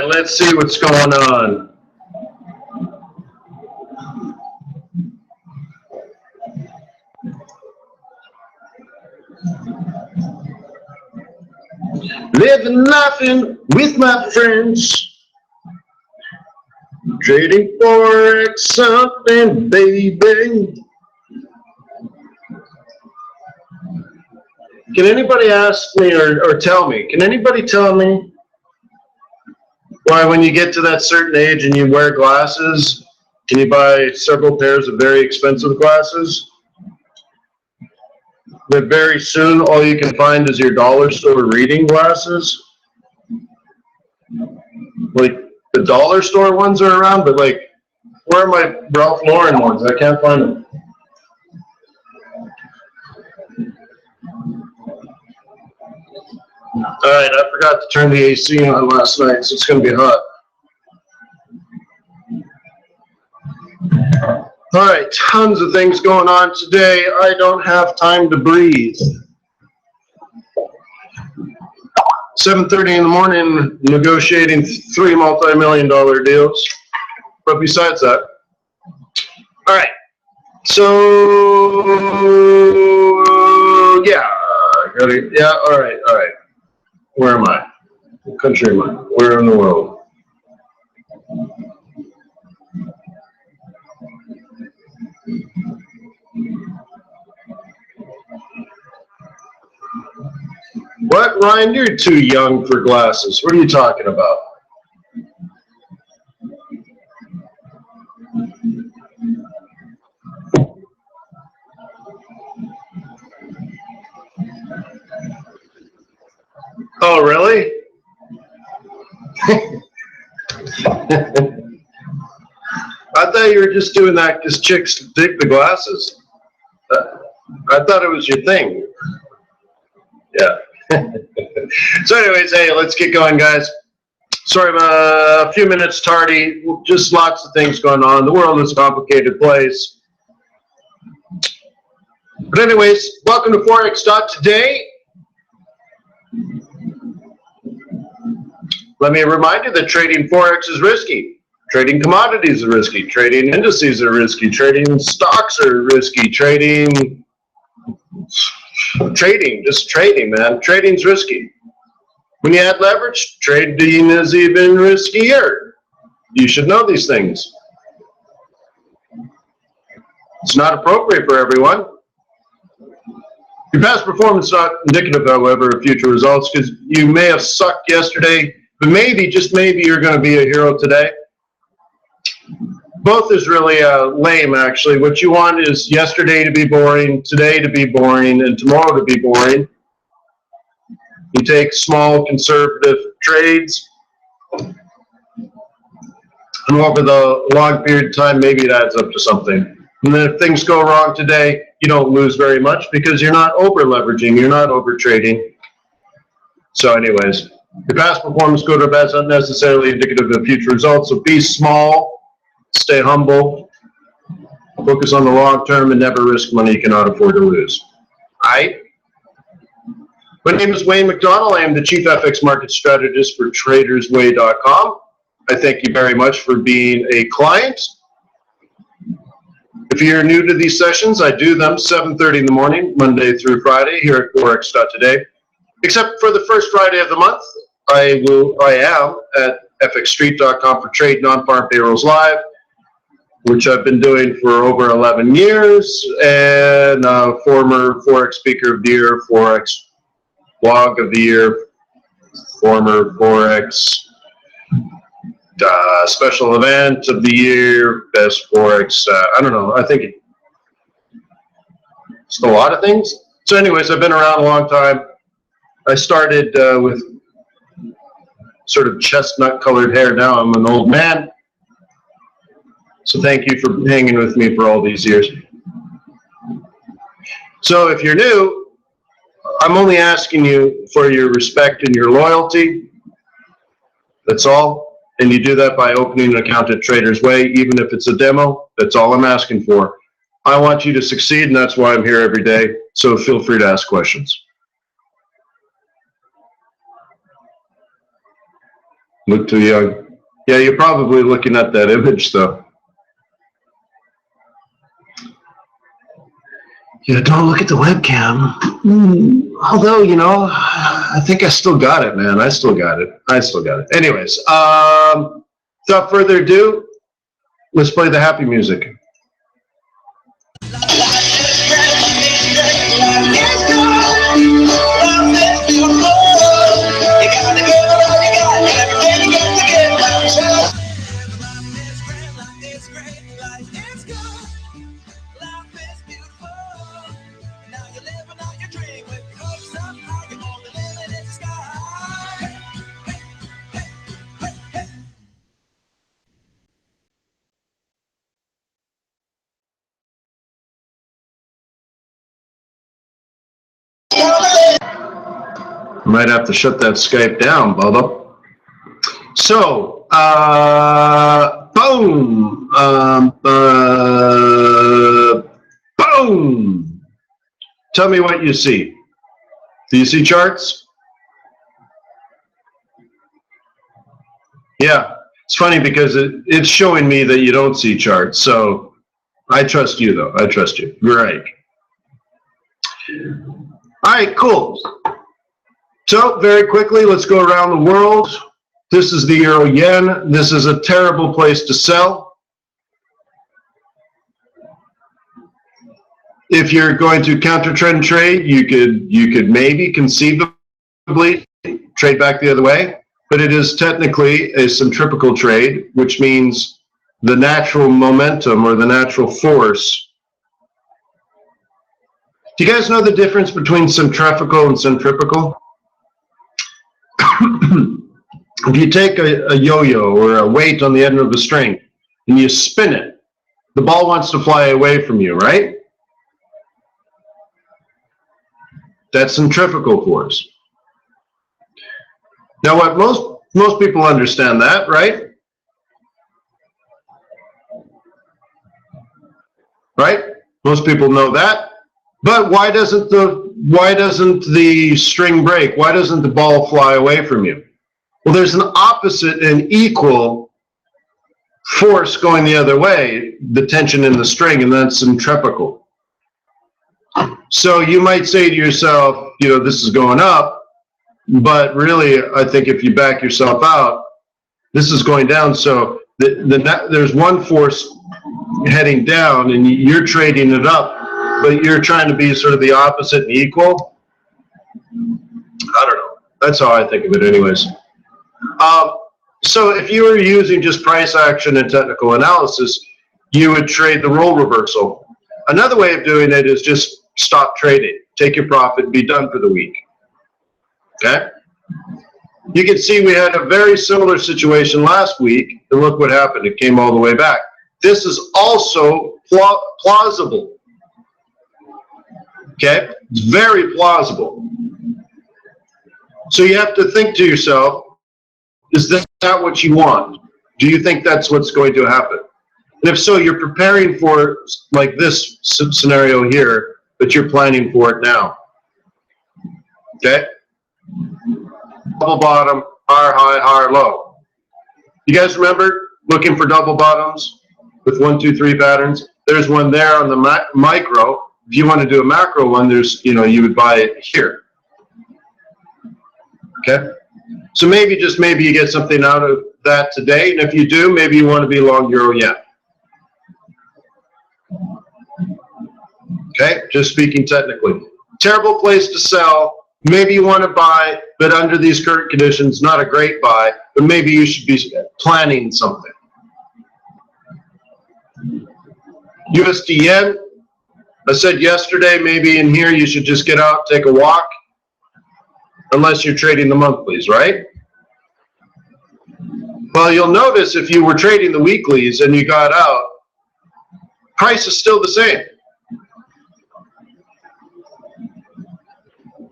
right, let's see what's going on. Living, laughing with my friends. Trading forex something, baby. Can anybody ask me or tell me? Can anybody tell me why when you get to that certain age and you wear glasses, can you buy several pairs of very expensive glasses? But very soon all you can find is your dollar store reading glasses. Like the dollar store ones are around, but like where are my Ralph Lauren ones? I can't find them. All right, I forgot to turn the AC on last night, so it's going to be hot. All right, tons of things going on today. I don't have time to breathe. 7:30 in the morning, negotiating 3 multi-million-dollar deals. But besides that, all right. So yeah, all right. Where am I? What country am I? Where in the world? What, Ryan? You're too young for glasses. What are you talking about? Oh, really? I thought you were just doing that because chicks dig the glasses. I thought it was your thing. Yeah. So anyways, hey, let's get going, guys. Sorry, I'm a few minutes tardy. Just lots of things going on. The world is a complicated place. But anyways, welcome to forex.today. Let me remind you that trading forex is risky. Trading commodities is risky. Trading indices are risky. Trading stocks are risky. Trading, just trading, man. Trading's risky. When you add leverage, trading is even riskier. You should know these things. It's not appropriate for everyone. Your past performance is not indicative, however, of future results, because you may have sucked yesterday, but maybe, just maybe, you're going to be a hero today. Both is really lame, actually. What you want is yesterday to be boring, today to be boring, and tomorrow to be boring. You take small conservative trades, and over the long period of time, maybe it adds up to something. And then if things go wrong today, you don't lose very much because you're not over leveraging, you're not over trading. So anyways, your past performance, good or bad, is not necessarily indicative of future results. So be small, stay humble, focus on the long term, and never risk money you cannot afford to lose. All right? My name is Wayne McDonald. I am the Chief FX Market Strategist for TradersWay.com. I thank you very much for being a client. If you're new to these sessions, I do them 7:30 in the morning, Monday through Friday, here at forex.today. Except for the first Friday of the month, I am at fxstreet.com for Trade Non-Farm Payrolls Live, which I've been doing for over 11 years, and former Forex Speaker of the Year, Forex Blog of the Year, former Forex Special Event of the Year, Best Forex, I don't know, I think it's a lot of things. So anyways, I've been around a long time. I started with sort of chestnut colored hair. Now I'm an old man. So thank you for hanging with me for all these years. So if you're new, I'm only asking you for your respect and your loyalty. That's all. And you do that by opening an account at Traders Way, even if it's a demo. That's all I'm asking for. I want you to succeed, and that's why I'm here every day. So feel free to ask questions. Look too young. Yeah, you're probably looking at that image though. Yeah, don't look at the webcam. Although, you know, I think I still got it, man. I still got it. Anyways, without further ado, let's play the happy music. Might have to shut that Skype down, Bubba. So, boom, boom. Tell me what you see. Do you see charts? Yeah, it's funny because it's showing me that you don't see charts. So I trust you, though. I trust you. Great. All right, cool. So very quickly, let's go around the world. This is the euro yen. This is a terrible place to sell. If you're going to counter trend trade, you could maybe conceivably trade back the other way, but it is technically a centripetal trade, which means the natural momentum or the natural force. Do you guys know the difference between centrifugal and centripetal? If you take a yo-yo or a weight on the end of a string and you spin it, the ball wants to fly away from you, right? That's centrifugal force. Now, what most people understand that, right? Right? Most people know that. But why doesn't the string break? Why doesn't the ball fly away from you? Well, there's an opposite and equal force going the other way, the tension in the string, and that's centripetal. So you might say to yourself, you know, this is going up, but really, I think if you back yourself out, this is going down. So there's one force heading down, and you're trading it up, but you're trying to be sort of the opposite and equal. I don't know. That's how I think of it anyways. So if you were using just price action and technical analysis, you would trade the role reversal. Another way of doing it is just stop trading. Take your profit, be done for the week. Okay? You can see we had a very similar situation last week, and look what happened. It came all the way back. This is also plausible. Okay? It's very plausible. So you have to think to yourself, is that what you want? Do you think that's what's going to happen? And if so, you're preparing for like this scenario here, but you're planning for it now. Okay? Double bottom, higher high, higher low. You guys remember looking for double bottoms with 1, 2, 3 patterns? There's one there on the micro. If you want to do a macro one, there's, you know, you would buy it here. Okay? So maybe, just maybe, you get something out of that today, and if you do, maybe you want to be long euro yen. Okay, just speaking technically. Terrible place to sell. Maybe you want to buy, but under these current conditions, not a great buy, but maybe you should be planning something. USD yen, I said yesterday, maybe in here you should just get out, take a walk, unless you're trading the monthlies, right? Well, you'll notice if you were trading the weeklies and you got out, price is still the same.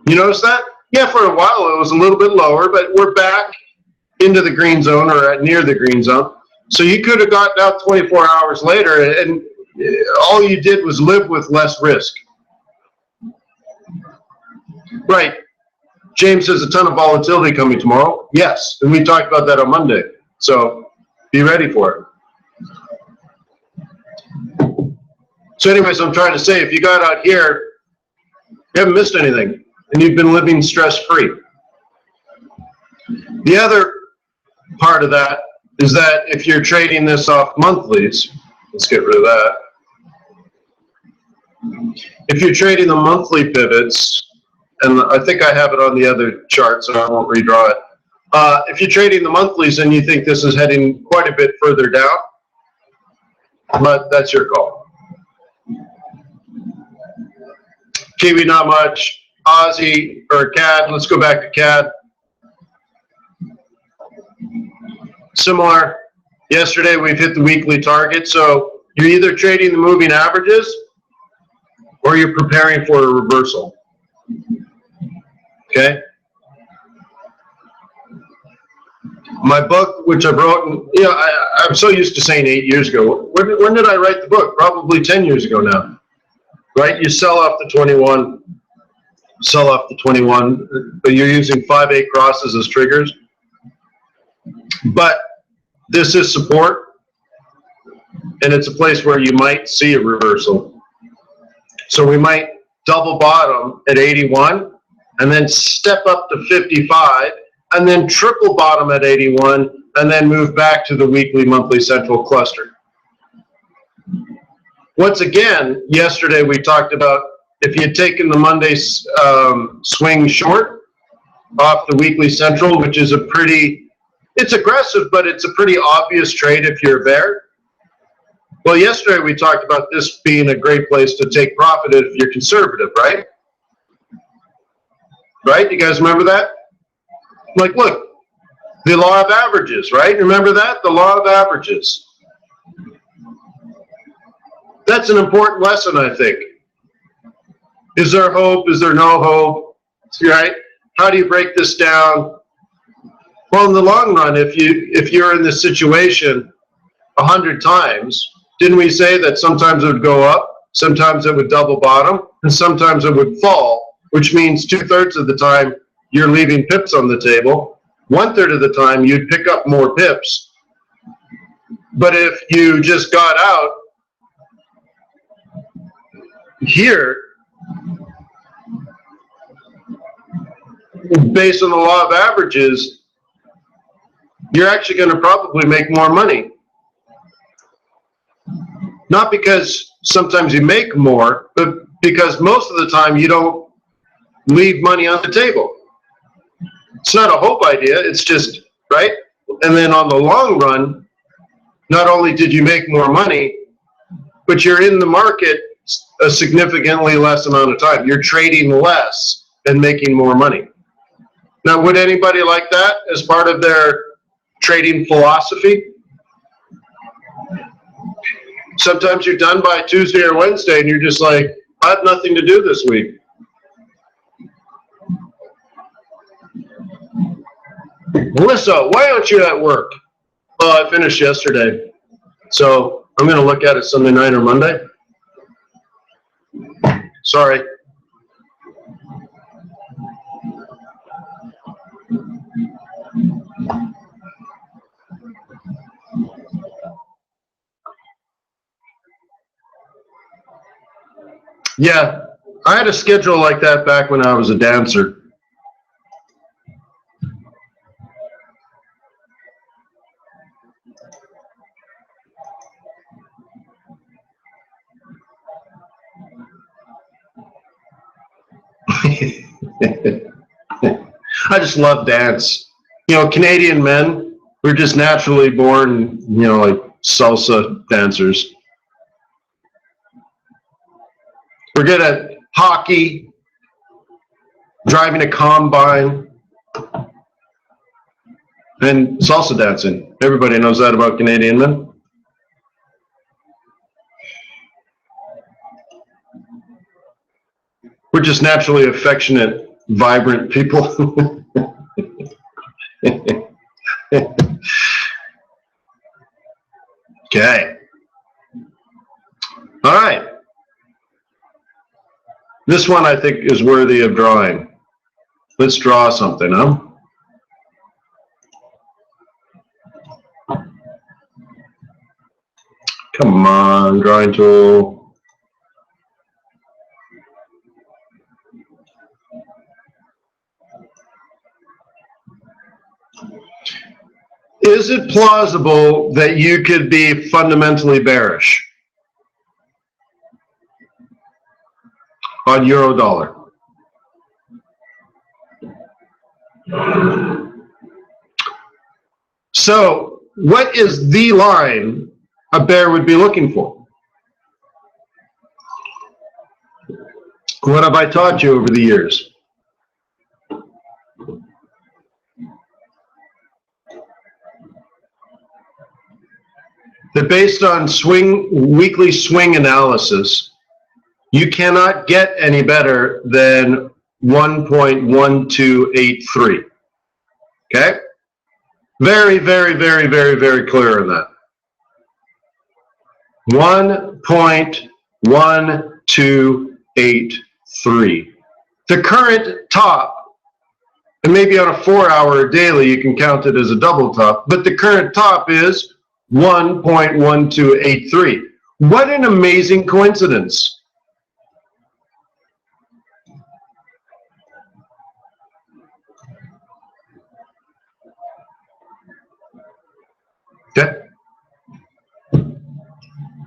You notice that? Yeah, for a while it was a little bit lower, but we're back into the green zone or at near the green zone. So you could have gotten out 24 hours later, and all you did was live with less risk. Right. James has a ton of volatility coming tomorrow. Yes, and we talked about that on Monday. So be ready for it. So anyways, I'm trying to say, if you got out here, you haven't missed anything, and you've been living stress-free. The other part of that is that if you're trading this off monthlies, let's get rid of that. If you're trading the monthly pivots, and I think I have it on the other chart, so I won't redraw it. If you're trading the monthlies and you think this is heading quite a bit further down, but that's your call. Kiwi, not much. Aussie or CAD, let's go back to CAD. Similar. Yesterday we've hit the weekly target, so you're either trading the moving averages or you're preparing for a reversal. Okay? My book, which I wrote, you know, I'm so used to saying 8 years ago. When did I write the book? Probably 10 years ago now. Right? You sell off the 21, but you're using 5/8 crosses as triggers. But this is support, and it's a place where you might see a reversal. So we might double bottom at 81, and then step up to 55, and then triple bottom at 81, and then move back to the weekly, monthly central cluster. Once again, yesterday we talked about if you had taken the Monday swing short off the weekly central, which is it's aggressive, but it's a pretty obvious trade if you're a bear. Well, yesterday we talked about this being a great place to take profit if you're conservative, right? Right? You guys remember that? Like, look, the law of averages, right? Remember that? The law of averages. That's an important lesson, I think. Is there hope? Is there no hope? Right? How do you break this down? Well, in the long run, if you're in this situation 100 times, didn't we say that sometimes it would go up, sometimes it would double bottom, and sometimes it would fall, which means 2/3 of the time you're leaving pips on the table. 1/3 of the time you'd pick up more pips. But if you just got out here, based on the law of averages, you're actually going to probably make more money. Not because sometimes you make more, but because most of the time you don't leave money on the table. It's not a hope idea, it's just, right? And then on the long run, not only did you make more money, but you're in the market a significantly less amount of time. You're trading less and making more money. Now, would anybody like that as part of their trading philosophy? Sometimes you're done by Tuesday or Wednesday and you're just like, I have nothing to do this week. Melissa, why aren't you at work? Well, I finished yesterday, so I'm going to look at it Sunday night or Monday. Sorry. Yeah, I had a schedule like that back when I was a dancer. I just love dance. You know, Canadian men, we're just naturally born, you know, like salsa dancers. We're good at hockey, driving a combine, and salsa dancing. Everybody knows that about Canadian men. We're just naturally affectionate, vibrant people. Okay. All right. This one I think is worthy of drawing. Let's draw something, huh? Come on, drawing tool. Is it plausible that you could be fundamentally bearish on euro dollar? So, what is the line a bear would be looking for? What have I taught you over the years? That based on weekly swing analysis, you cannot get any better than 1.1283. Okay? Very, very, very, very, very clear on that. 1.1283. The current top, and maybe on a 4-hour daily you can count it as a double top, but the current top is 1.1283. What an amazing coincidence. Okay.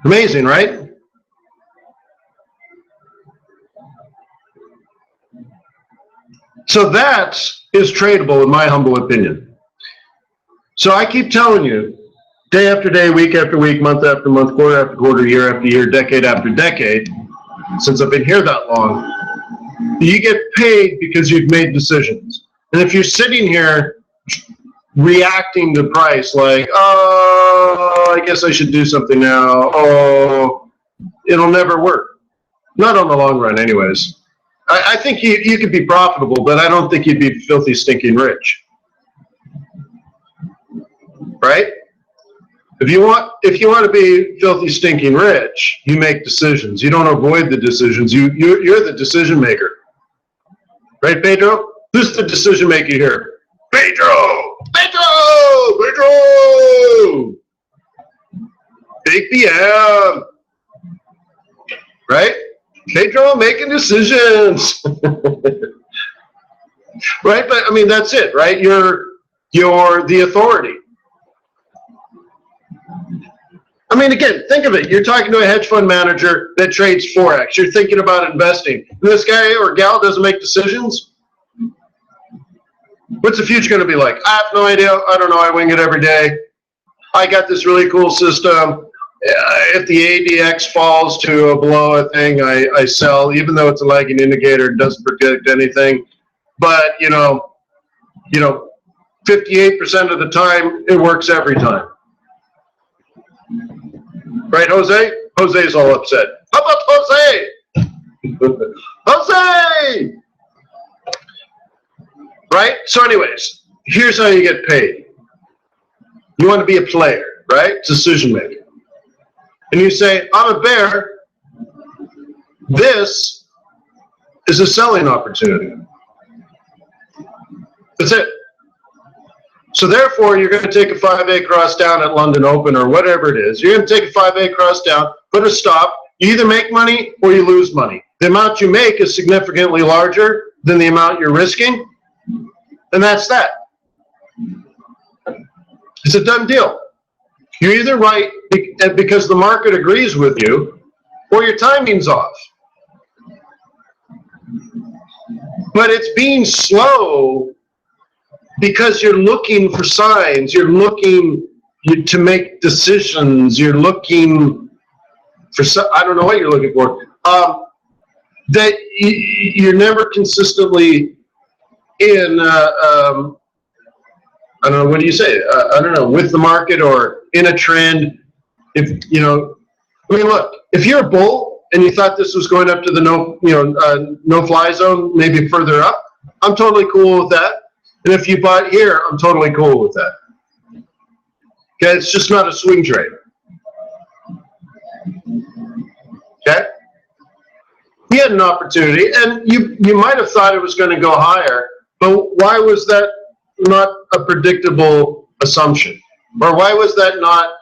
Amazing, right? So that is tradable in my humble opinion. So I keep telling you, day after day, week after week, month after month, quarter after quarter, year after year, decade after decade, since I've been here that long, you get paid because you've made decisions. And if you're sitting here reacting to price like, oh, I guess I should do something now, oh, it'll never work. Not on the long run anyways. I think you could be profitable, but I don't think you'd be filthy stinking rich. Right? If you want to be filthy stinking rich, you make decisions. You don't avoid the decisions. You're the decision maker. Right, Pedro? Who's the decision maker here? Pedro! Pedro! Pedro! Big PM! Right? Pedro making decisions. Right? But I mean, that's it, right? You're the authority. I mean, again, think of it. You're talking to a hedge fund manager that trades forex. You're thinking about investing. And this guy or gal doesn't make decisions. What's the future going to be like? I have no idea. I don't know. I wing it every day. I got this really cool system. If the ADX falls to below a thing, I sell, even though it's a lagging indicator. It doesn't predict anything. But, 58% of the time, it works every time. Right, Jose? Jose's all upset. How about Jose? Jose! Right? So anyways, here's how you get paid. You want to be a player, right? Decision maker. And you say, I'm a bear. This is a selling opportunity. That's it. So therefore, you're going to take a 5A cross down at London Open or whatever it is. You're going to take a 5A cross down, put a stop. You either make money or you lose money. The amount you make is significantly larger than the amount you're risking. And that's that. It's a done deal. You're either right because the market agrees with you or your timing's off. But it's being slow because you're looking for signs, you're looking to make decisions, you're looking for I don't know what you're looking for. That you're never consistently in, I don't know, what do you say? I don't know, with the market or in a trend. If, I mean, look, if you're a bull and you thought this was going up to the no-fly zone, maybe further up, I'm totally cool with that. And if you bought here, I'm totally cool with that. Okay, it's just not a swing trade. Okay? We had an opportunity, and you might have thought it was going to go higher, But why was that not a predictable assumption? Or why was that not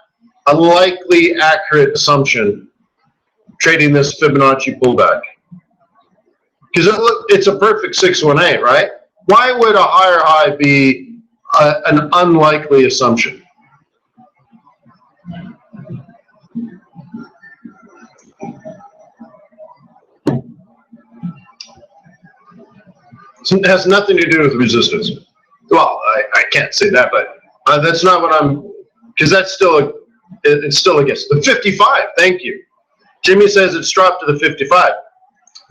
a likely accurate assumption trading this Fibonacci pullback? Because it's a perfect 618, right? Why would a higher high be an unlikely assumption? It has nothing to do with resistance. Well, I can't say that, but that's not what I'm, because that's still it's still a guess. The 55, thank you. Jimmy says it's dropped to the 55.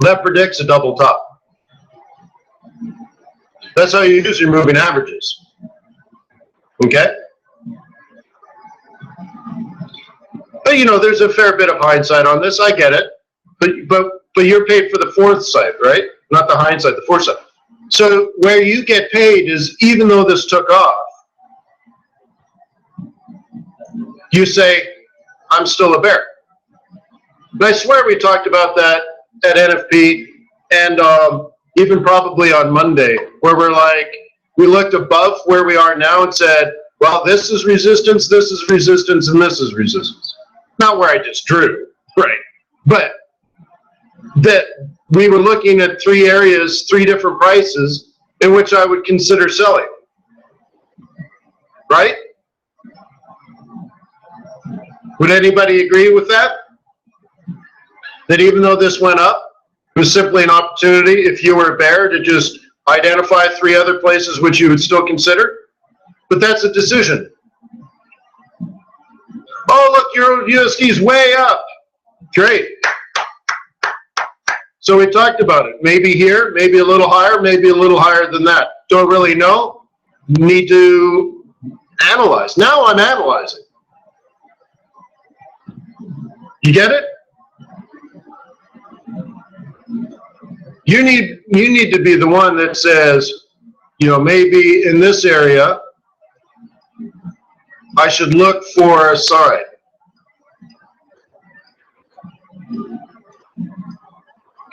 That predicts a double top. That's how you use your moving averages. Okay? But you know, there's a fair bit of hindsight on this. I get it. But you're paid for the fourth side, right? Not the hindsight, the fourth side. So where you get paid is, even though this took off, you say, I'm still a bear. But I swear we talked about that at NFP and even probably on Monday, where we're like, we looked above where we are now and said, well, this is resistance, and this is resistance. Not where I just drew, right? But that we were looking at three areas, three different prices in which I would consider selling, right? Would anybody agree with that? That even though this went up, it was simply an opportunity, if you were a bear, to just identify three other places which you would still consider? But that's a decision. Oh, look, Euro USD's way up. Great. So we talked about it. Maybe here, maybe a little higher than that. Don't really know. Need to analyze. Now I'm analyzing. You get it? You need to be the one that says, you know, maybe in this area, I should look for a side.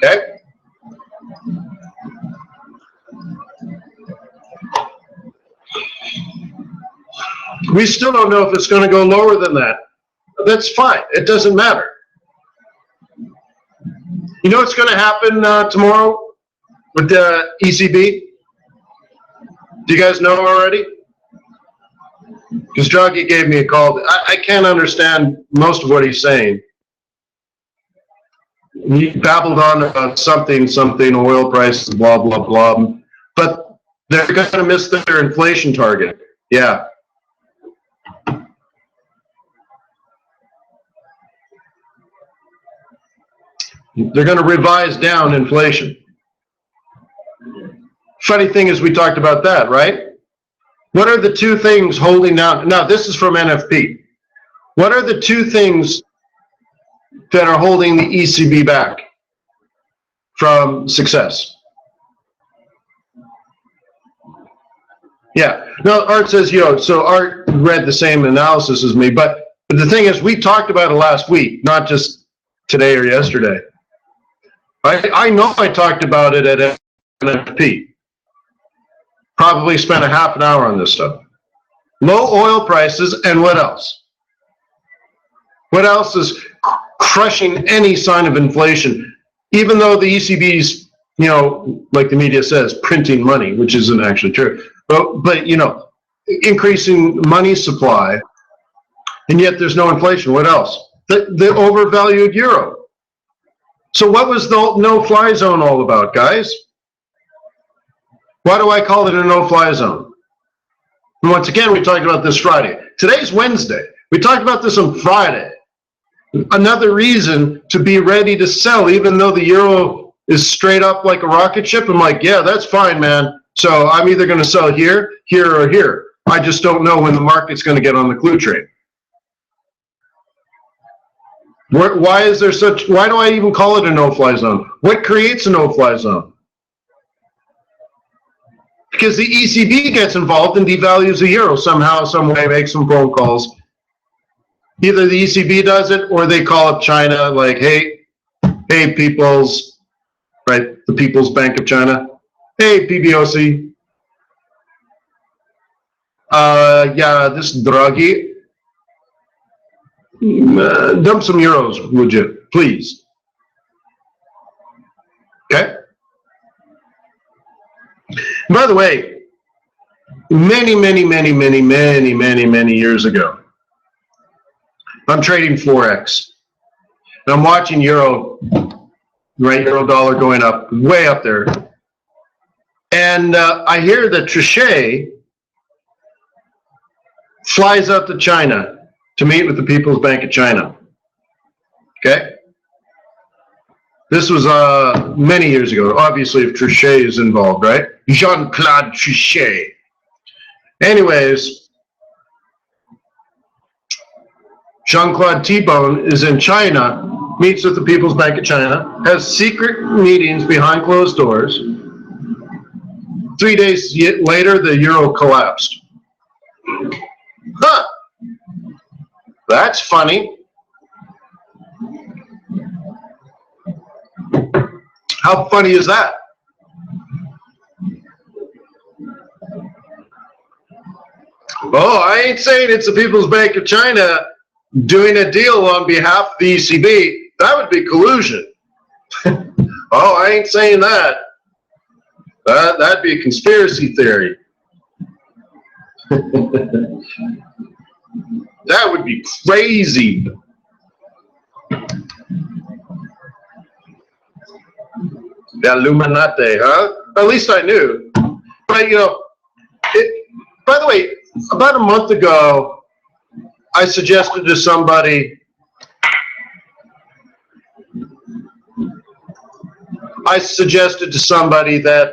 Okay? We still don't know if it's going to go lower than that. That's fine. It doesn't matter. You know what's going to happen tomorrow with the ECB? Do you guys know already? Because Draghi gave me a call. I can't understand most of what he's saying. He babbled on about something, oil prices, blah, blah, blah. But they're going to miss their inflation target. Yeah. They're going to revise down inflation. Funny thing is, we talked about that, right? What are the two things holding down? Now, this is from NFP. What are the two things that are holding the ECB back from success? Yeah. No, Art says, you know, so Art read the same analysis as me, but the thing is, we talked about it last week, not just today or yesterday. I know I talked about it at NFP. Probably spent a half an hour on this stuff. Low oil prices, and what else? What else is crushing any sign of inflation? Even though the ECB's, you know, like the media says, printing money, which isn't actually true. But you know, increasing money supply, and yet there's no inflation. What else? The overvalued euro. So what was the no-fly zone all about, guys? Why do I call it a no-fly zone? And once again, we talked about this Friday. Today's Wednesday. We talked about this on Friday. Another reason to be ready to sell, even though the euro is straight up like a rocket ship. I'm like, yeah, that's fine, man. So I'm either going to sell here, here, or here. I just don't know when the market's going to get on the clue train. Why is there such? Why do I even call it a no-fly zone? What creates a no-fly zone? Because the ECB gets involved and devalues the euro somehow, some way, makes some phone calls. Either the ECB does it, or they call up China, like, hey, peoples, right? The People's Bank of China. Hey, PBOC, Yeah, this Draghi. Dump some euros, would you, please? Okay. By the way, many years ago, I'm trading forex, and I'm watching euro, right? Euro dollar going up, way up there, and I hear that Trichet flies out to China to meet with the People's Bank of China. Okay? This was many years ago. Obviously, if Trichet is involved, right? Jean-Claude Trichet. Anyways, Jean-Claude T-Bone is in China, meets with the People's Bank of China, has secret meetings behind closed doors. 3 days later, the euro collapsed. Huh. That's funny. How funny is that? Oh, I ain't saying it's the People's Bank of China doing a deal on behalf of the ECB. That would be collusion. Oh, I ain't saying that. That'd be a conspiracy theory. That would be crazy. The Illuminati, huh? At least I knew. But, you know, by the way, about a month ago, I suggested to somebody that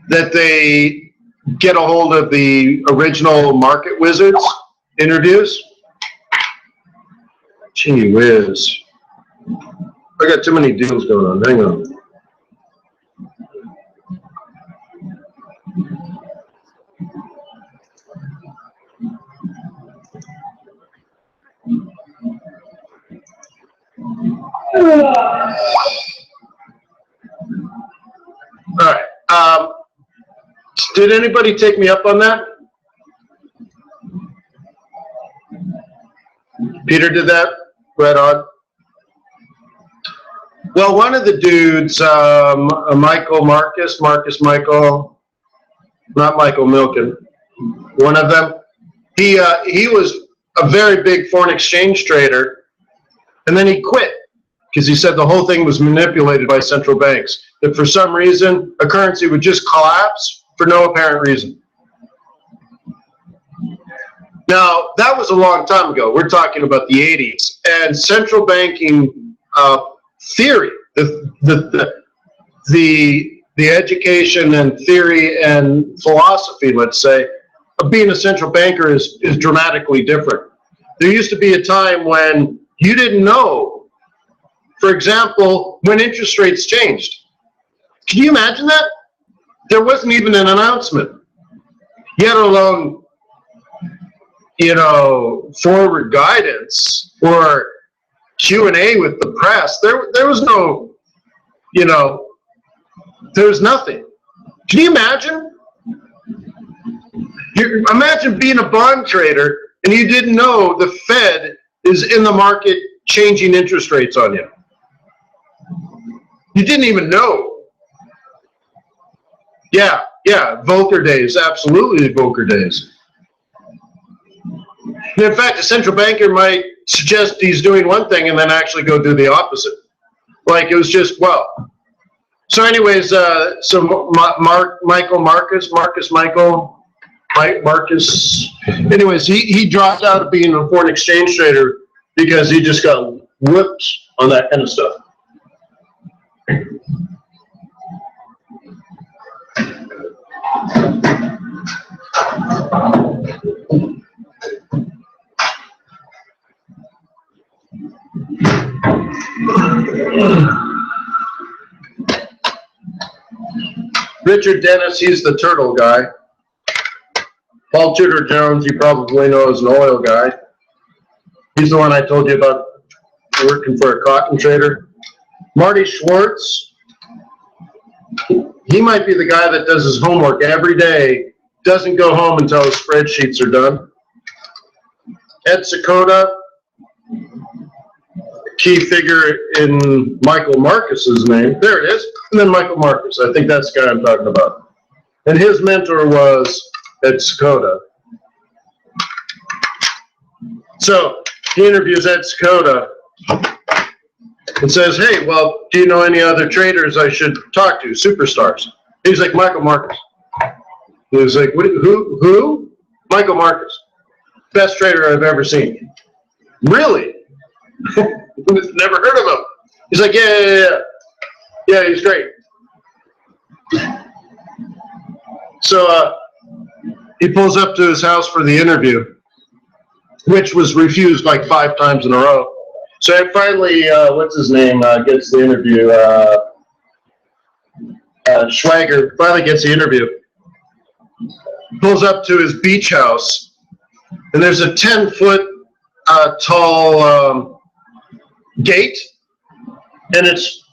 that they get a hold of the original Market Wizards interviews. Gee whiz. I got too many deals going on. Hang on. All right. Did anybody take me up on that? Peter did that? Right on. Well, one of the dudes, Michael not Michael Milken, one of them, he was a very big foreign exchange trader, and then he quit because he said the whole thing was manipulated by central banks, that for some reason a currency would just collapse for no apparent reason. Now, that was a long time ago. We're talking about the 80s, and central banking theory, the education and theory and philosophy, let's say, of being a central banker is dramatically different. There used to be a time when you didn't know, for example, when interest rates changed. Can you imagine that? There wasn't even an announcement, yet alone, you know, forward guidance or Q&A with the press. There was no, you know, there was nothing. Can you imagine? Imagine being a bond trader and you didn't know the Fed is in the market changing interest rates on you. You didn't even know. Yeah, Volcker days, absolutely Volcker days. And in fact, a central banker might suggest he's doing one thing and then actually go do the opposite. Like it was just, well. So anyways, Marcus, anyways, he dropped out of being a foreign exchange trader because he just got whipped on that kind of stuff. Richard Dennis, he's the turtle guy. Paul Tudor Jones, you probably know as an oil guy. He's the one I told you about working for a cotton trader. Marty Schwartz, He might be the guy that does his homework every day, doesn't go home until his spreadsheets are done. Ed Sakota, key figure in Michael Marcus's name. There it is. And then Michael Marcus. I think that's the guy I'm talking about. And his mentor was Ed Sakota. So he interviews Ed Sakota and says, hey, well, do you know any other traders I should talk to, superstars? He's like, Michael Marcus. He was like, who? Michael Marcus. Best trader I've ever seen. Really? Never heard of him. He's like, yeah, he's great. So he pulls up to his house for the interview, which was refused like 5 times in a row. So finally, what's his name, gets the interview. Schwager finally gets the interview. Pulls up to his beach house, and there's a 10-foot tall gate, and it's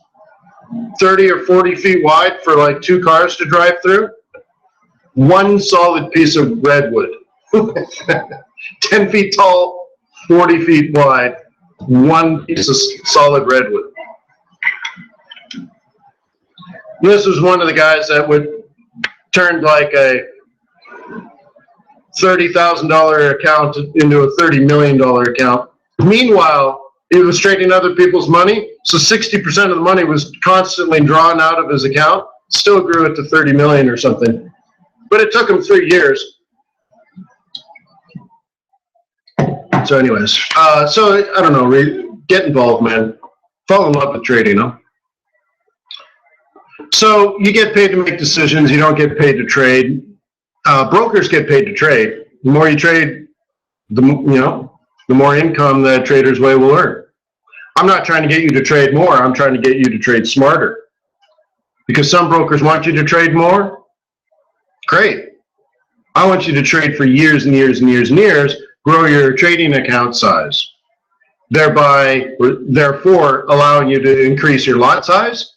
30 or 40 feet wide for like 2 cars to drive through. One solid piece of redwood. 10 feet tall, 40 feet wide, one piece of solid redwood. This was one of the guys that would turn like a $30,000 account into a $30 million account. Meanwhile, he was trading other people's money, so 60% of the money was constantly drawn out of his account. Still grew it to 30 million or something. But it took him 3 years. So anyways, so I don't know, get involved, man. Fall in love with trading, huh? So you get paid to make decisions, you don't get paid to trade. Brokers get paid to trade. The more you trade, the more income the Trader's Way will earn. I'm not trying to get you to trade more, I'm trying to get you to trade smarter. Because some brokers want you to trade more. Great. I want you to trade for years and years and years and years, grow your trading account size, therefore allowing you to increase your lot size.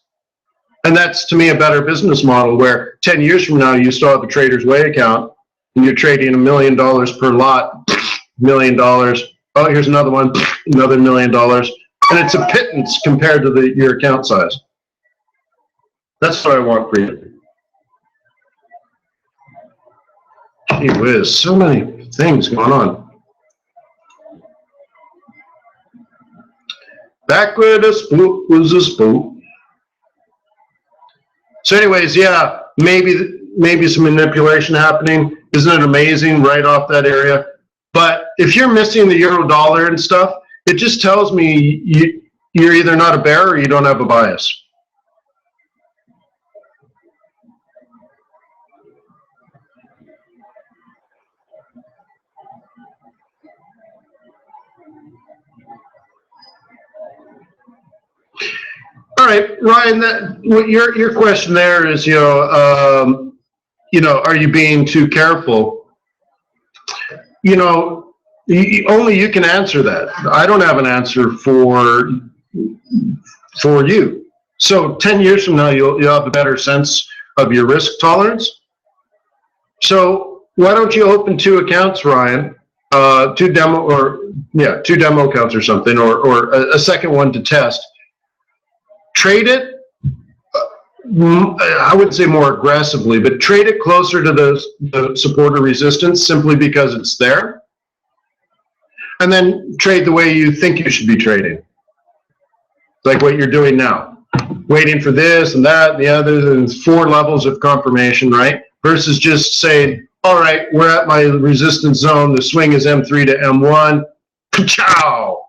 And that's, to me, a better business model where 10 years from now, you still have a Trader's Way account and you're trading $1 million per lot, $1 million. Oh, here's another one, another $1 million. And it's a pittance compared to your account size. That's what I want for you. Gee whiz, so many things going on. Back where the spook was a spook. So anyways, yeah, maybe some manipulation happening. Isn't it amazing right off that area? But if you're missing the euro dollar and stuff, it just tells me you're either not a bear or you don't have a bias. All right, Ryan, your question there is, are you being too careful? Only you can answer that. I don't have an answer for you. So 10 years from now, you'll have a better sense of your risk tolerance. So why don't you open 2 accounts, Ryan? 2 demo accounts or something, or a second one to test. Trade it, I wouldn't say more aggressively, but trade it closer to the support or resistance simply because it's there. And then trade the way you think you should be trading. Like what you're doing now. Waiting for this and that and the other, and 4 levels of confirmation, right? Versus just saying, all right, we're at my resistance zone, the swing is M3 to M1, ciao!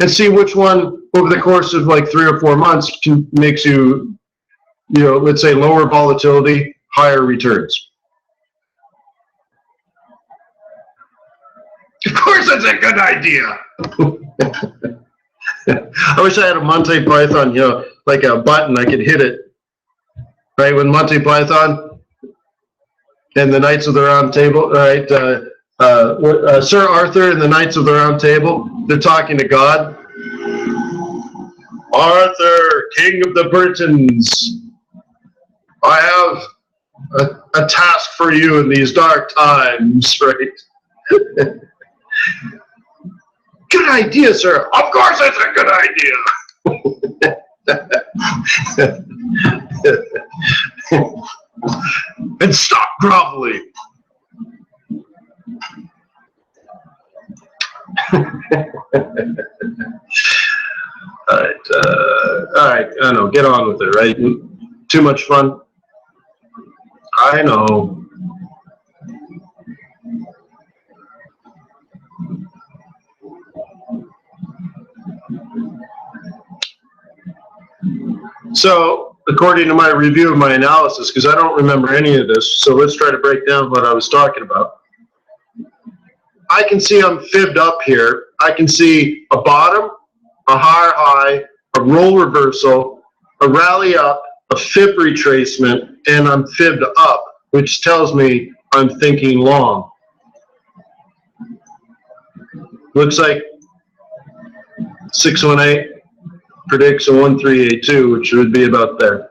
And see which one over the course of like 3 or 4 months makes you, let's say lower volatility, higher returns. Of course that's a good idea. I wish I had a Monty Python, like a button, I could hit it. Right, when Monty Python and the Knights of the Round Table, right, Sir Arthur and the Knights of the Round Table, they're talking to God. Arthur, King of the Britons, I have a task for you in these dark times, right? Good idea, sir. Of course it's a good idea. And stop groveling. All right, I know, get on with it, right? Too much fun? I know. So, according to my review of my analysis, because I don't remember any of this, so let's try to break down what I was talking about. I can see I'm fibbed up here. I can see a bottom, a higher high, a roll reversal, a rally up, a fib retracement, and I'm fibbed up, which tells me I'm thinking long. Looks like 618 predicts a 1382, which would be about there.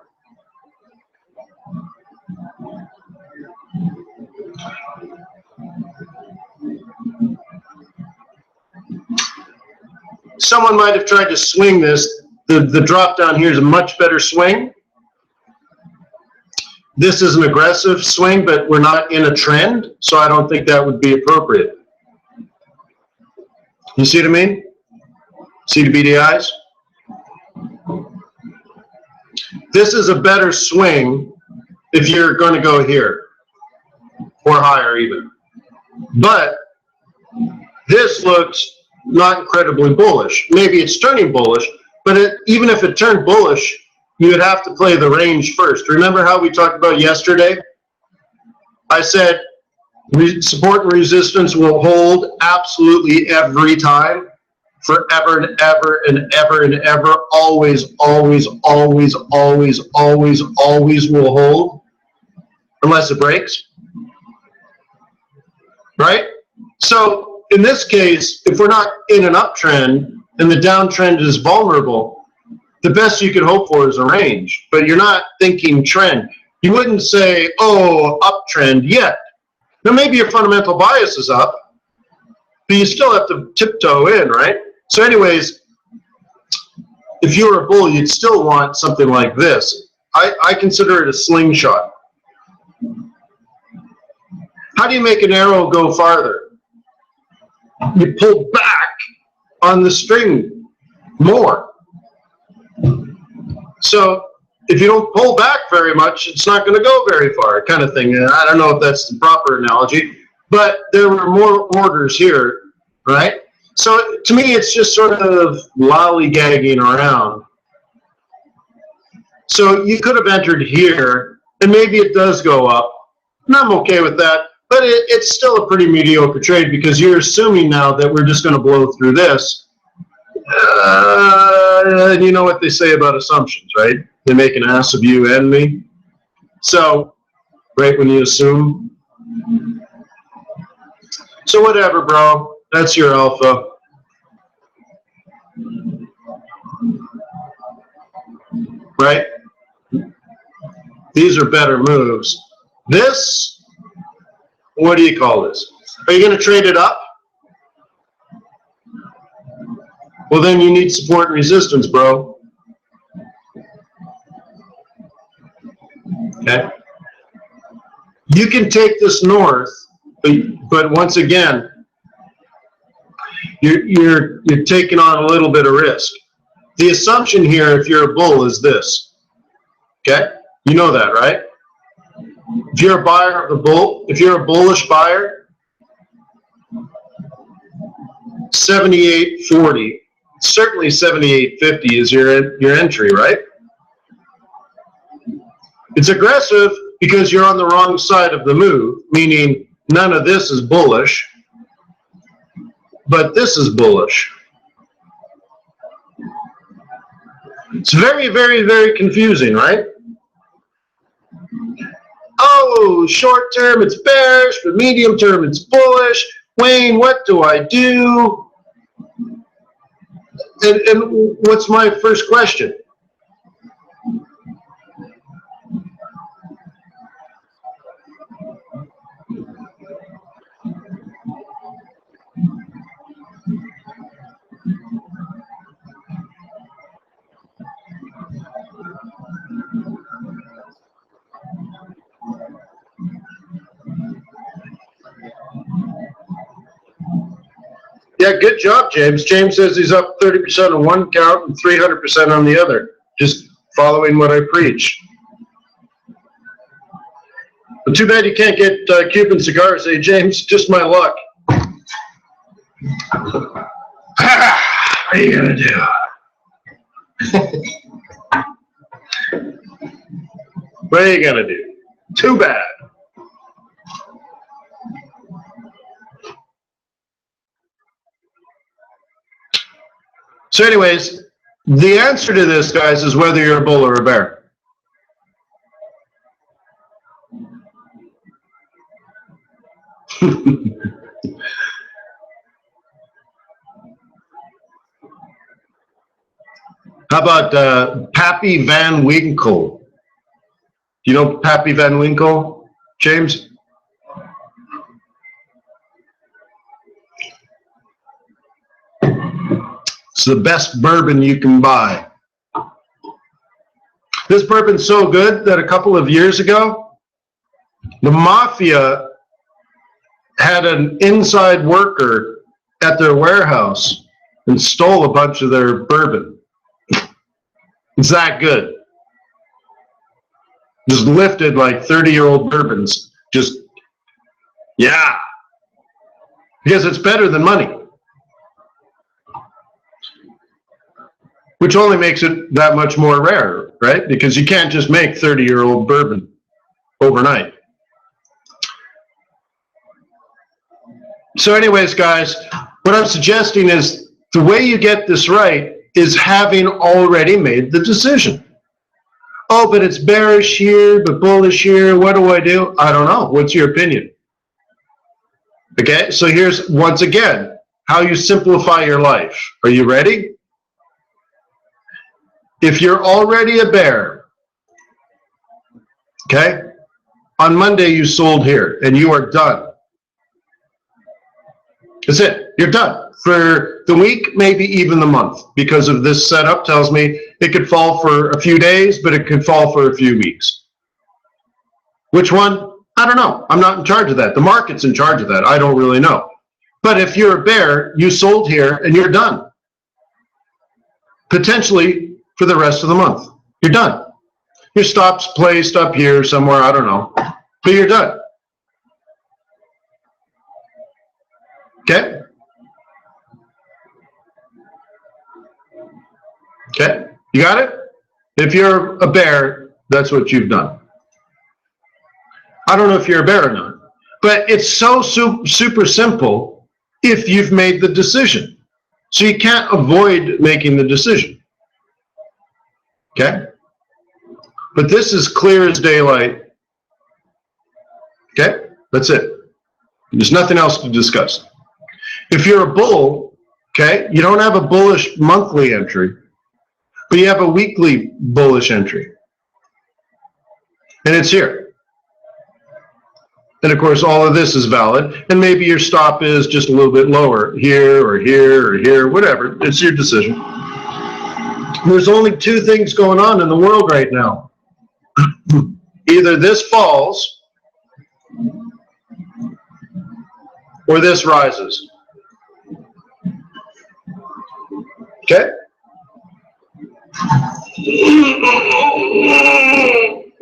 Someone might have tried to swing this. The drop down here is a much better swing. This is an aggressive swing, but we're not in a trend, so I don't think that would be appropriate. You see what I mean? See the beady eyes? This is a better swing if you're going to go here, or higher even. But this looks not incredibly bullish. Maybe it's turning bullish, but even if it turned bullish, you would have to play the range first. Remember how we talked about yesterday? I said support and resistance will hold absolutely every time, forever and ever and ever and ever, always, always, always, always, always, always will hold, unless it breaks, right? So in this case, if we're not in an uptrend and the downtrend is vulnerable, the best you could hope for is a range, but you're not thinking trend. You wouldn't say, oh, uptrend yet. Now maybe your fundamental bias is up, but you still have to tiptoe in, right? So anyways, if you were a bull, you'd still want something like this. I consider it a slingshot. How do you make an arrow go farther? You pull back on the string more. So if you don't pull back very much, it's not going to go very far, kind of thing. And I don't know if that's the proper analogy, but there were more orders here, right? So to me, it's just sort of lollygagging around. So you could have entered here, and maybe it does go up, and I'm okay with that. But it's still a pretty mediocre trade because you're assuming now that we're just going to blow through this. And you know what they say about assumptions, right? They make an ass of you and me. So, right when you assume. So whatever, bro. That's your alpha. Right? These are better moves. This, what do you call this? Are you going to trade it up? Well, then you need support and resistance, bro. Okay? You can take this north, but once again, you're taking on a little bit of risk. The assumption here, if you're a bull, is this. Okay? You know that, right? If you're a buyer of the bull, if you're a bullish buyer, 78.40, certainly 78.50 is your entry, right? It's aggressive because you're on the wrong side of the move, meaning none of this is bullish, but this is bullish. It's very, very, very confusing, right? Oh, short term it's bearish, but medium term it's bullish. Wayne, what do I do? And what's my first question? Yeah, good job, James. James says he's up 30% on one account and 300% on the other. Just following what I preach. But too bad you can't get Cuban cigars, eh, James? Just my luck. What are you gonna do? What are you gonna do? Too bad. So anyways, the answer to this, guys, is whether you're a bull or a bear. How about Pappy Van Winkle? Do you know Pappy Van Winkle, James? It's the best bourbon you can buy. This bourbon's so good that a couple of years ago, the mafia had an inside worker at their warehouse and stole a bunch of their bourbon. It's that good. Just lifted like 30-year-old bourbons. Just, yeah. Because it's better than money. Which only makes it that much more rare, right? Because you can't just make 30-year-old bourbon overnight. So anyways, guys, what I'm suggesting is the way you get this right is having already made the decision. Oh, but it's bearish here, but bullish here. What do I do? I don't know. What's your opinion? Okay, so here's, once again, how you simplify your life. Are you ready? If you're already a bear, okay, on Monday you sold here and you are done. That's it. You're done for the week, maybe even the month, because of this setup tells me it could fall for a few days, but it could fall for a few weeks. Which one? I don't know. I'm not in charge of that. The market's in charge of that. I don't really know. But if you're a bear, you sold here and you're done. Potentially for the rest of the month. You're done. Your stop's placed up here somewhere, I don't know. But you're done. Okay? Okay? You got it? If you're a bear, that's what you've done. I don't know if you're a bear or not. But it's so super simple if you've made the decision. So you can't avoid making the decision. Okay? But this is clear as daylight. Okay? That's it. There's nothing else to discuss. If you're a bull, okay, you don't have a bullish monthly entry, but you have a weekly bullish entry. And it's here. And of course, all of this is valid. And maybe your stop is just a little bit lower here or here or here, whatever. It's your decision. There's only two things going on in the world right now. Either this falls or this rises. Okay?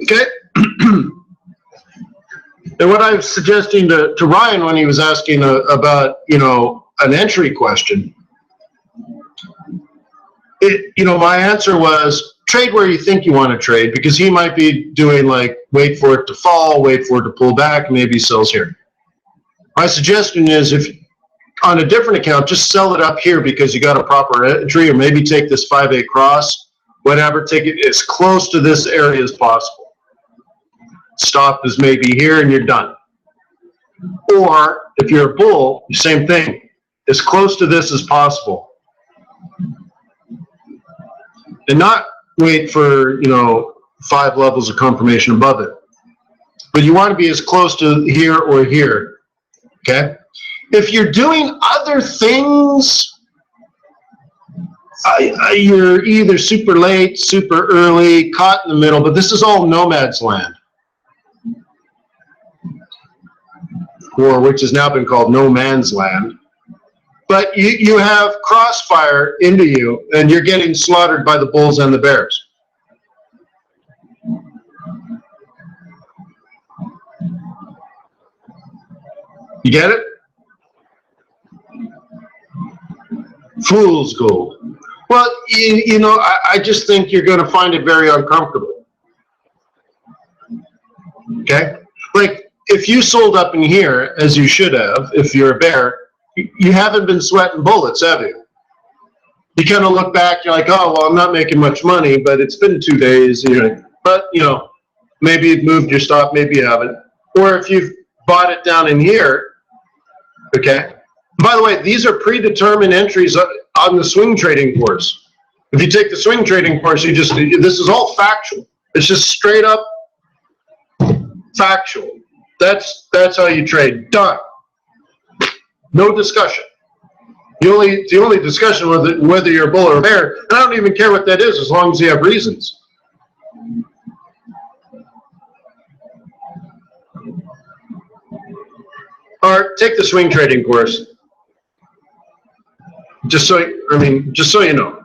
Okay? And what I was suggesting to Ryan when he was asking about, an entry question, my answer was trade where you think you want to trade, because he might be doing like wait for it to fall, wait for it to pull back, maybe sells here. My suggestion is if on a different account, just sell it up here because you got a proper entry, or maybe take this 5A cross, whatever, take it as close to this area as possible. Stop is maybe here and you're done. Or if you're a bull, same thing, as close to this as possible. And not wait for, 5 levels of confirmation above it. But you want to be as close to here or here, okay? If you're doing other things, you're either super late, super early, caught in the middle, but this is all nomad's land. Or which has now been called no man's land. But you have crossfire into you, and you're getting slaughtered by the bulls and the bears. You get it? Fool's gold. Well, you know, I just think you're going to find it very uncomfortable. Okay? Like, if you sold up in here, as you should have, if you're a bear, you haven't been sweating bullets, have you? You kind of look back, you're like, oh, well, I'm not making much money, but it's been 2 days. You're like, but, you know, maybe you've moved your stop, maybe you haven't. Or if you've bought it down in here, okay? By the way, these are predetermined entries on the swing trading course. If you take the swing trading course, this is all factual. It's just straight up factual. That's how you trade. Done. No discussion. The only discussion whether you're a bull or a bear, and I don't even care what that is as long as you have reasons. Or take the swing trading course. Just so you know.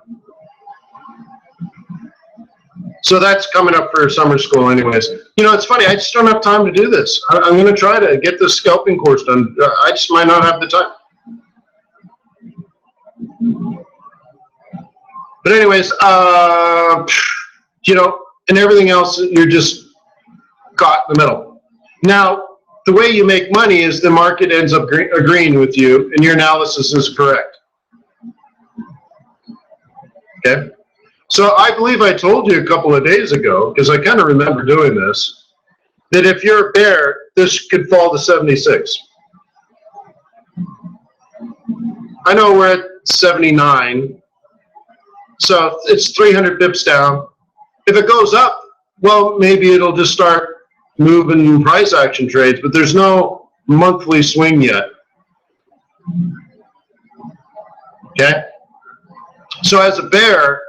So that's coming up for summer school anyways. You know, it's funny, I just don't have time to do this. I'm going to try to get this scalping course done. I just might not have the time. But anyways, you know, and everything else, you're just caught in the middle. Now, the way you make money is the market ends up agreeing with you and your analysis is correct. Okay? So I believe I told you a couple of days ago, because I kind of remember doing this, that if you're a bear, this could fall to 76. I know we're at 79, so it's 300 bips down. If it goes up, well, maybe it'll just start moving price action trades, but there's no monthly swing yet. Okay? So as a bear,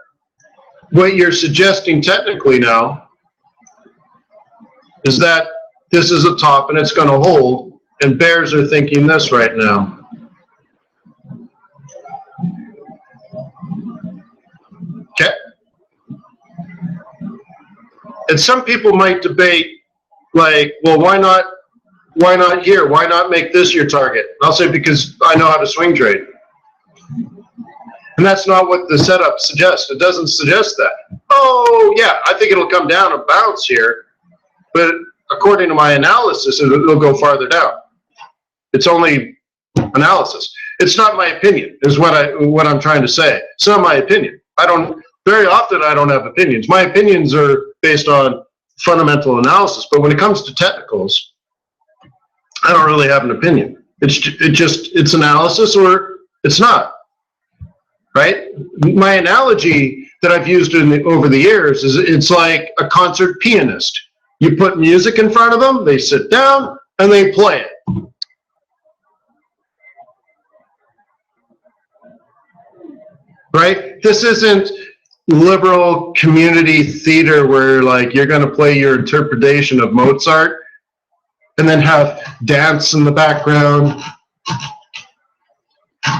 what you're suggesting technically now is that this is a top and it's going to hold, and bears are thinking this right now. Okay? And some people might debate, like, well, why not here? Why not make this your target? I'll say, because I know how to swing trade. And that's not what the setup suggests. It doesn't suggest that. Oh, yeah, I think it'll come down and bounce here, but according to my analysis, it'll go farther down. It's only analysis. It's not my opinion, is what I'm trying to say. It's not my opinion. Very often I don't have opinions. My opinions are based on fundamental analysis, but when it comes to technicals, I don't really have an opinion. It's analysis or it's not, right? My analogy that I've used over the years is it's like a concert pianist. You put music in front of them, they sit down, and they play it. Right? This isn't liberal community theater where, like, you're going to play your interpretation of Mozart and then have dance in the background.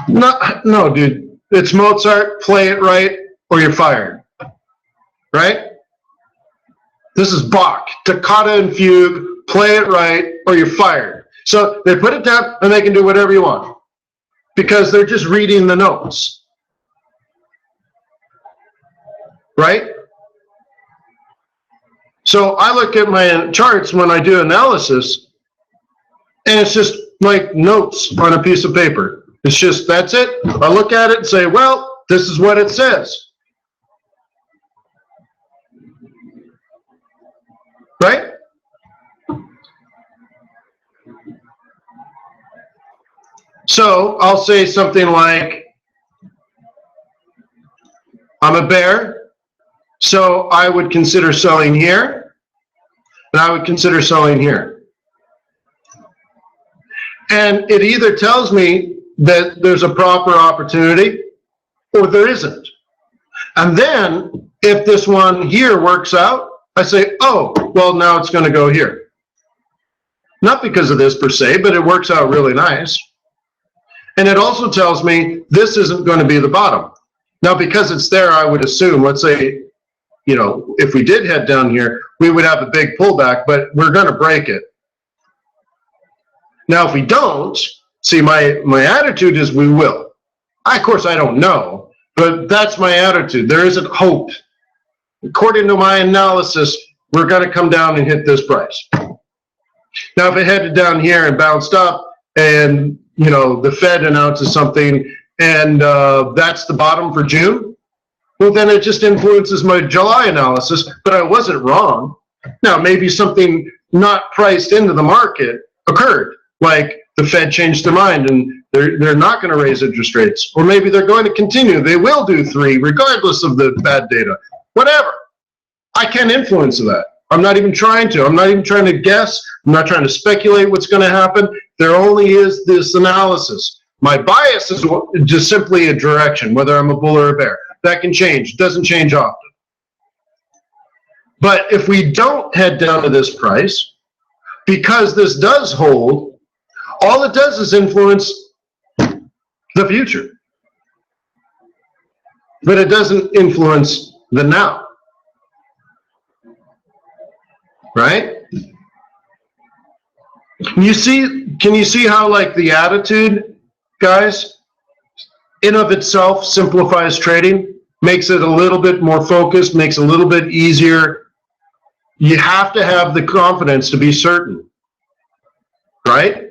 No, dude. It's Mozart, play it right, or you're fired. Right? This is Bach, toccata and fugue, play it right, or you're fired. So they put it down and they can do whatever you want because they're just reading the notes. Right? So I look at my charts when I do analysis, and it's just like notes on a piece of paper. It's just, that's it. I look at it and say, well, this is what it says. Right? So I'll say something like, I'm a bear. So I would consider selling here, and I would consider selling here. And it either tells me that there's a proper opportunity or there isn't. And then if this one here works out, I say, oh, well, now it's going to go here. Not because of this per se, but it works out really nice. And it also tells me this isn't going to be the bottom. Now, because it's there, I would assume, let's say, you know, if we did head down here, we would have a big pullback, but we're going to break it. Now, if we don't, see, my attitude is we will. Of course, I don't know, but that's my attitude. There isn't hope. According to my analysis, we're going to come down and hit this price. Now, if it headed down here and bounced up and, you know, the Fed announces something and that's the bottom for June, well, then it just influences my July analysis, but I wasn't wrong. Now, maybe something not priced into the market occurred, like the Fed changed their mind and they're not going to raise interest rates, or maybe they're going to continue. They will do 3 regardless of the bad data. Whatever. I can't influence that. I'm not even trying to. I'm not even trying to guess. I'm not trying to speculate what's going to happen. There only is this analysis. My bias is just simply a direction, whether I'm a bull or a bear. That can change. It doesn't change often. But if we don't head down to this price, because this does hold, all it does is influence the future. But it doesn't influence the now. Right? Can you see how, like, the attitude, guys, in of itself simplifies trading, makes it a little bit more focused, makes it a little bit easier. You have to have the confidence to be certain, right?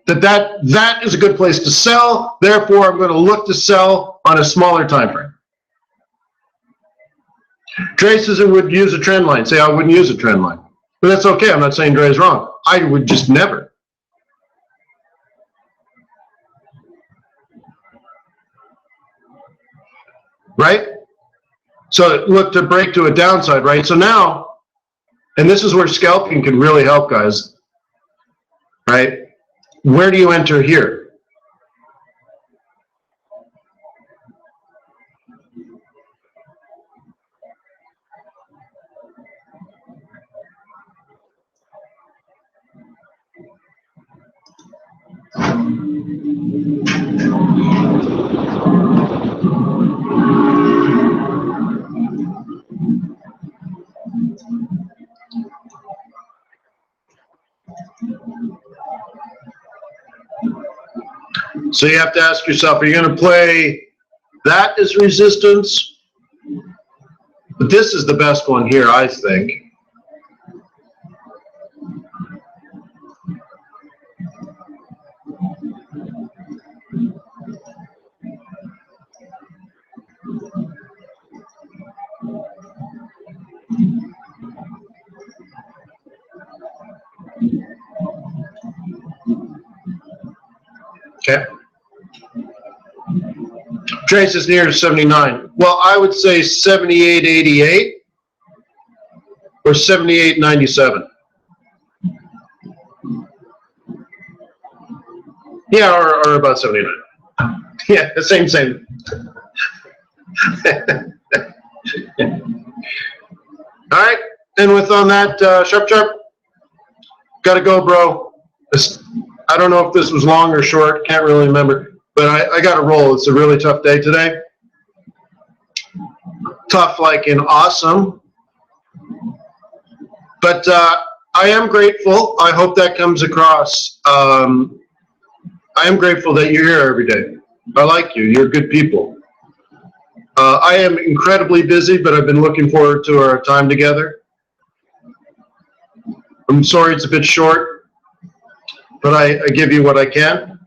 That is a good place to sell. Therefore, I'm going to look to sell on a smaller time frame. Dre says it would use a trend line. Say I wouldn't use a trend line. But that's okay. I'm not saying Dre's wrong. I would just never. Right? So look to break to a downside, right? So now, and this is where scalping can really help, guys. Right? Where do you enter here? So you have to ask yourself, are you going to play that as resistance? But this is the best one here, I think. Okay. Trace is near 79. Well, I would say 78.88 or 78.97. Yeah, or about 79. Yeah, the same. All right, and with on that, Sharp, gotta go, bro. I don't know if this was long or short, can't really remember, but I gotta roll. It's a really tough day today. Tough like in awesome. But I am grateful. I hope that comes across. I am grateful that you're here every day. I like you. You're good people. I am incredibly busy, but I've been looking forward to our time together. I'm sorry it's a bit short, but I give you what I can.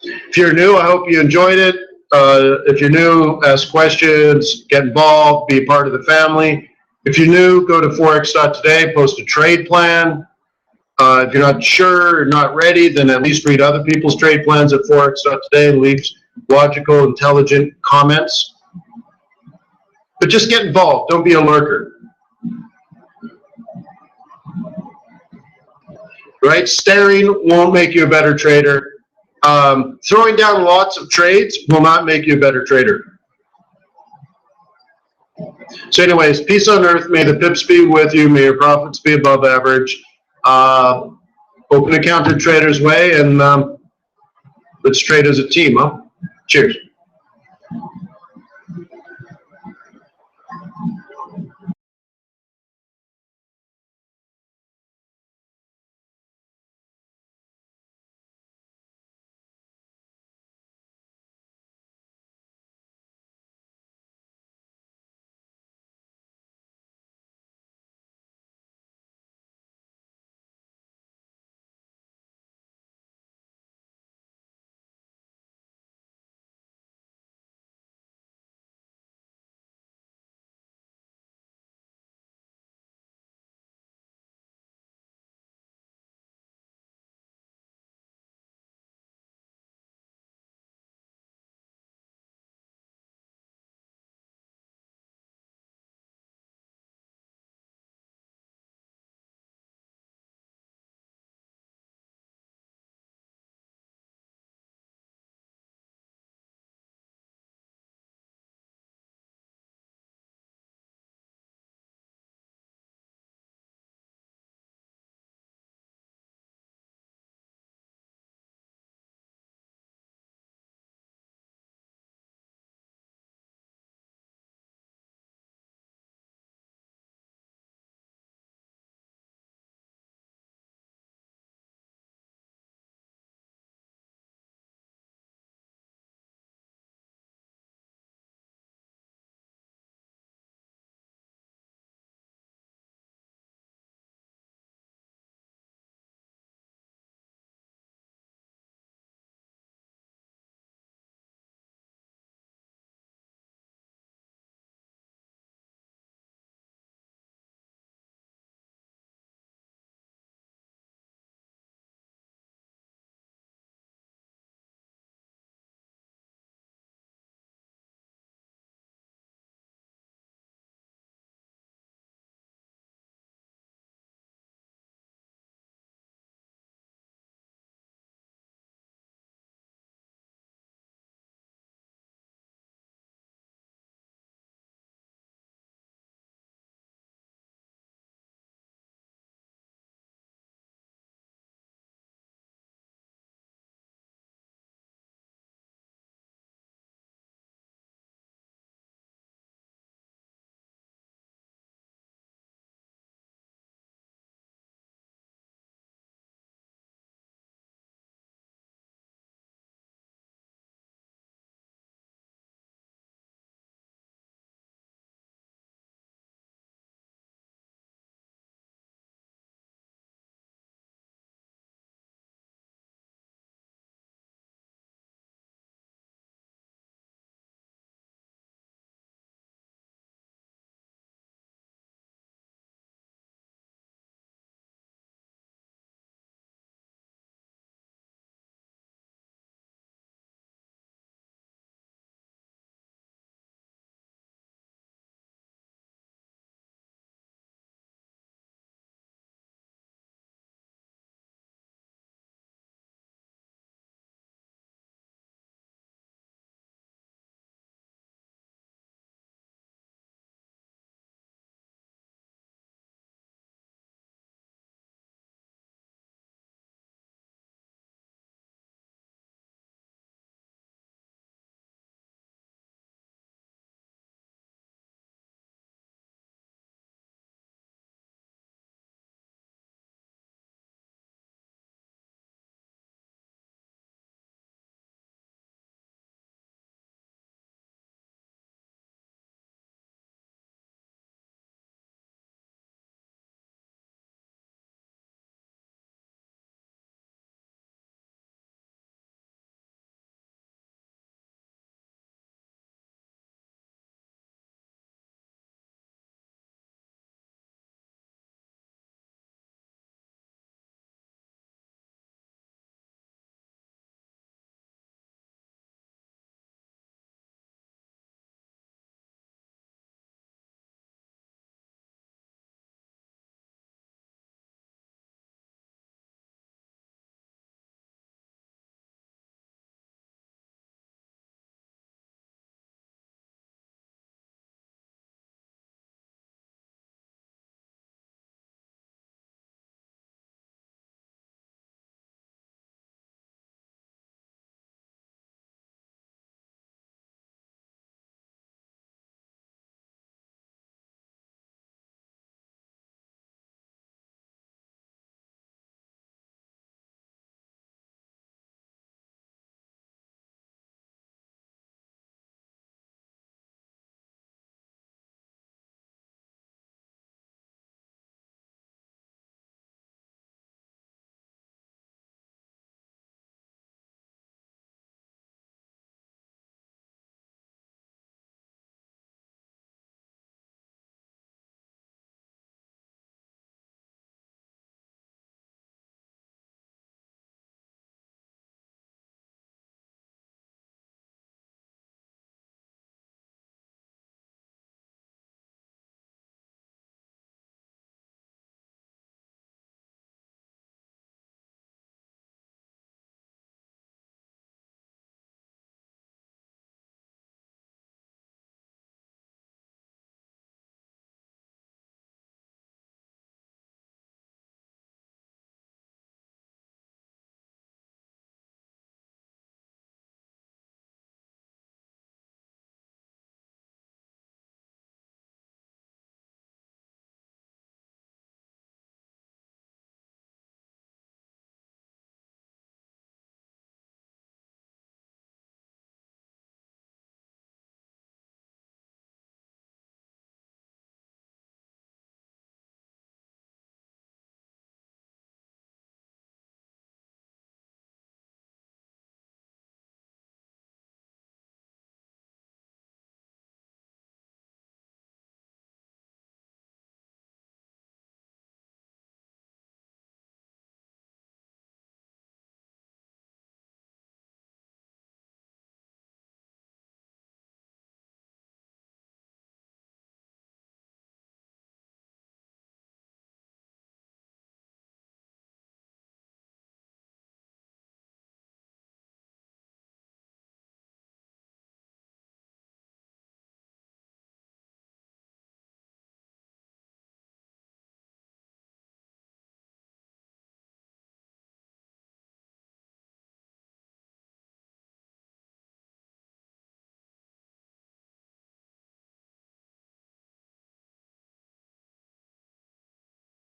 If you're new, I hope you enjoyed it. If you're new, ask questions, get involved, be a part of the family. If you're new, go to forex.today, post a trade plan. If you're not sure or not ready, then at least read other people's trade plans at forex.today and leave logical, intelligent comments. But just get involved. Don't be a lurker. Right? Staring won't make you a better trader. Throwing down lots of trades will not make you a better trader. So anyways, peace on earth. May the pips be with you. May your profits be above average. open account at Trader's Way, and let's trade as a team, huh? Cheers.